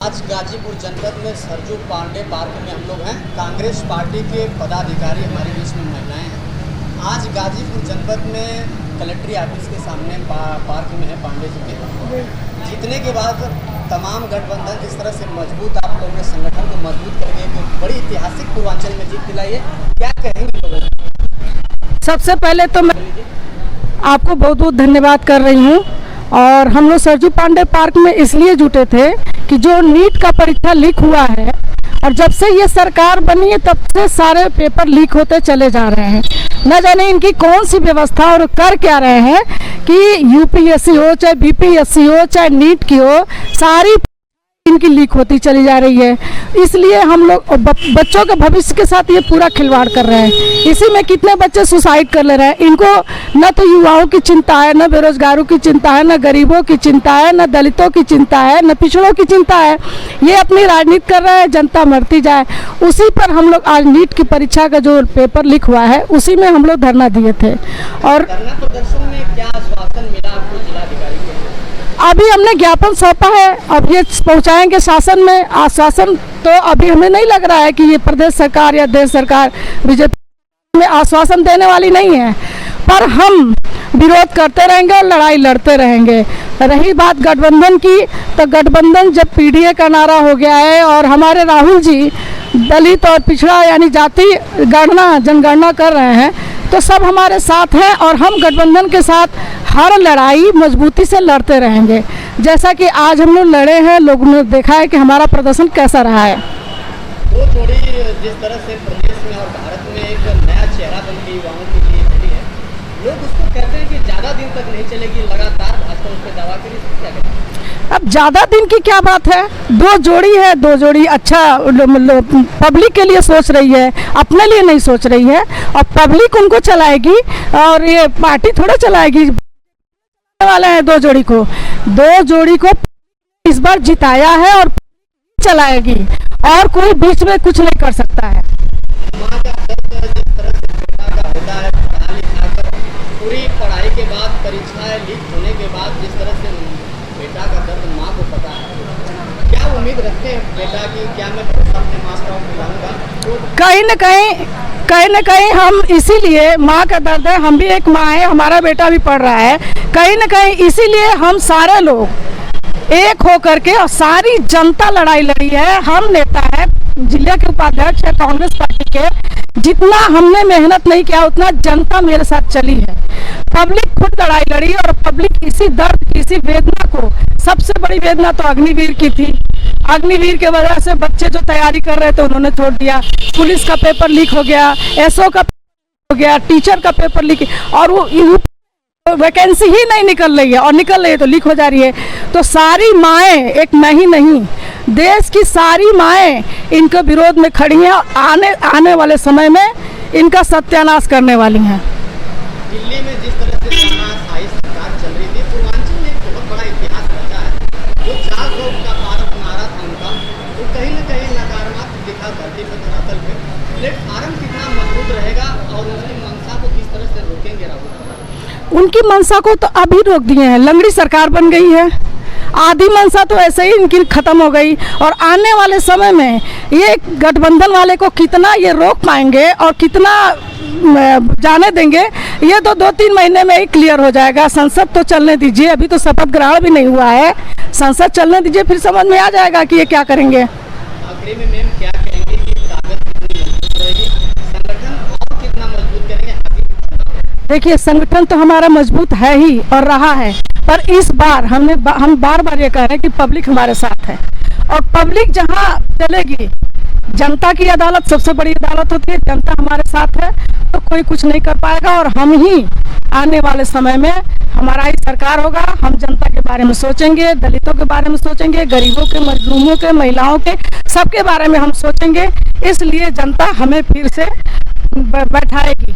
आज गाजीपुर जनपद में सरजू पांडे पार्क में हम लोग हैं। कांग्रेस पार्टी के पदाधिकारी हमारे बीच में महिलाएं हैं। आज गाजीपुर जनपद में कलेक्ट्री ऑफिस के सामने पार्क में है पांडे जी के जीतने के बाद तमाम गठबंधन जिस तरह से मजबूत आप लोगों ने संगठन को मजबूत करके एक बड़ी ऐतिहासिक पूर्वांचल में जीत दिलाई है, क्या कहेंगे लोगों को? सबसे पहले तो मैं आपको बहुत बहुत धन्यवाद कर रही हूँ। और हम लोग सरजू पांडे पार्क में इसलिए जुटे थे कि जो नीट का परीक्षा लीक हुआ है और जब से ये सरकार बनी है तब से सारे पेपर लीक होते चले जा रहे हैं। न जाने इनकी कौन सी व्यवस्था और कर क्या रहे हैं कि यूपीएससी हो चाहे बीपीएससी हो चाहे नीट की हो, सारी इनकी लीक होती चली जा रही है। इसलिए हम लोग बच्चों के भविष्य के साथ ये पूरा खिलवाड़ कर रहे हैं। इसी में कितने बच्चे सुसाइड कर ले रहे हैं। इनको न तो युवाओं की चिंता है, न बेरोजगारों की चिंता है, न गरीबों की चिंता है, न दलितों की चिंता है, न पिछड़ों की चिंता है। ये अपनी राजनीति कर रहे हैं, जनता मरती जाए। उसी पर हम लोग आज नीट की परीक्षा का जो पेपर लीक हुआ है उसी में हम लोग धरना दिए थे। और धरना प्रदर्शन में क्या आश्वासन मिला आपको जिलाधिकारी को? अभी हमने ज्ञापन सौंपा है, अब ये पहुंचाएंगे शासन में। आश्वासन तो अभी हमें नहीं लग रहा है कि ये प्रदेश सरकार या देश सरकार बीजेपी में आश्वासन देने वाली नहीं है, पर हम विरोध करते रहेंगे और लड़ाई लड़ते रहेंगे। रही बात गठबंधन की, तो गठबंधन जब पीडीए का नारा हो गया है और हमारे राहुल जी दलित और पिछड़ा यानी जाति गणना जनगणना कर रहे हैं, तो सब हमारे साथ हैं और हम गठबंधन के साथ हर लड़ाई मजबूती से लड़ते रहेंगे। जैसा कि आज हम लोग लड़े हैं, लोगों ने देखा है कि हमारा प्रदर्शन कैसा रहा है। वो जोड़ी जिस तरह से प्रदेश में और भारत में एक नया चेहरा बन के युवाओं के लिए खड़ी है, लोग उसको कहते हैं कि ज़्यादा दिन तक नहीं चलेगी, लगातार भाजपा उस पर दावा करी, क्या कहते हैं? अब ज़्यादा दिन की क्या बात है, दो जोड़ी है, दो जोड़ी अच्छा पब्लिक के लिए सोच रही है, अपने लिए नहीं सोच रही है। और पब्लिक उनको चलाएगी और ये पार्टी थोड़ा चलाएगी वाले हैं। दो जोड़ी को इस बार जिताया है और चलाएगी और कोई बीच में कुछ नहीं कर सकता है। माँ का दर्द जिस तरह से बेटा का होता है, पढ़ा लिखा कर पूरी पढ़ाई के बाद परीक्षाएं लीक होने के बाद जिस तरह से बेटा का दर्द माँ को पता है, क्या उम्मीद रखते हैं बेटा की? क्या मैं अपने मास्टरों को दिलाऊंगा? कहीं न कहीं हम इसीलिए, माँ का दर्द है, हम भी एक माँ है, हमारा बेटा भी पढ़ रहा है, कहीं न कहीं इसीलिए हम सारे लोग एक हो करके और सारी जनता लड़ाई लड़ी है। हम नेता है, जिले के उपाध्यक्ष है कांग्रेस पार्टी के, जितना हमने मेहनत नहीं किया उतना जनता मेरे साथ चली है। पब्लिक खुद लड़ाई लड़ी और पब्लिक इसी दर्द इसी वेदना को, सबसे बड़ी वेदना तो अग्निवीर की थी। अग्निवीर के वजह से बच्चे जो तैयारी कर रहे थे उन्होंने छोड़ दिया, पुलिस का पेपर लीक हो गया, एसओ का हो गया, टीचर का पेपर लीक, और वो वैकेंसी ही नहीं निकल रही है, और निकल रही है तो लीक हो जा रही है। तो सारी माएँ, एक मैं ही नहीं, देश की सारी माएँ इनके विरोध में खड़ी हैं और आने वाले समय में इनका सत्यानाश करने वाली हैं। दिल्ली में जिस तरह से तानाशाही सरकार चल रही थी, पूर्वांचल में एक बहुत बड़ा इतिहास रचा है। जो 4 लोग का पार्क नारा था उनका, वो कहीं न कहीं नकारात्मक दिखा धरती पर धरातल पे। प्लेटफार्म कितना मजबूत रहेगा और उनकी मंशा को किस तरह से रोकेंगे राहुल? उनकी मंशा को तो अभी रोक दिए हैं, लंगड़ी सरकार बन गई है। आधी मंशा तो ऐसे ही इनकी खत्म हो गई, और आने वाले समय में ये गठबंधन वाले को कितना ये रोक पाएंगे और कितना जाने देंगे, ये तो 2-3 महीने में ही क्लियर हो जाएगा। संसद तो चलने दीजिए, अभी तो शपथ ग्रहण भी नहीं हुआ है, संसद चलने दीजिए, फिर समझ में आ जाएगा कि ये क्या करेंगे। आखिरी में मैम क्या कहेंगे कि ताकत कितनी मजबूत रहेगी, संगठन और कितना मजबूत करेंगे? देखिए, संगठन तो हमारा मजबूत है ही और रहा है, पर इस बार हम बार बार ये कह रहे हैं कि पब्लिक हमारे साथ है, और पब्लिक जहां चलेगी, जनता की अदालत सबसे बड़ी अदालत होती है, जनता हमारे साथ है तो कोई कुछ नहीं कर पाएगा। और हम ही आने वाले समय में हमारा ही सरकार होगा। हम जनता के बारे में सोचेंगे, दलितों के बारे में सोचेंगे, गरीबों के, मजलूमों के, महिलाओं के, सबके बारे में हम सोचेंगे। इसलिए जनता हमें फिर से बैठाएगी।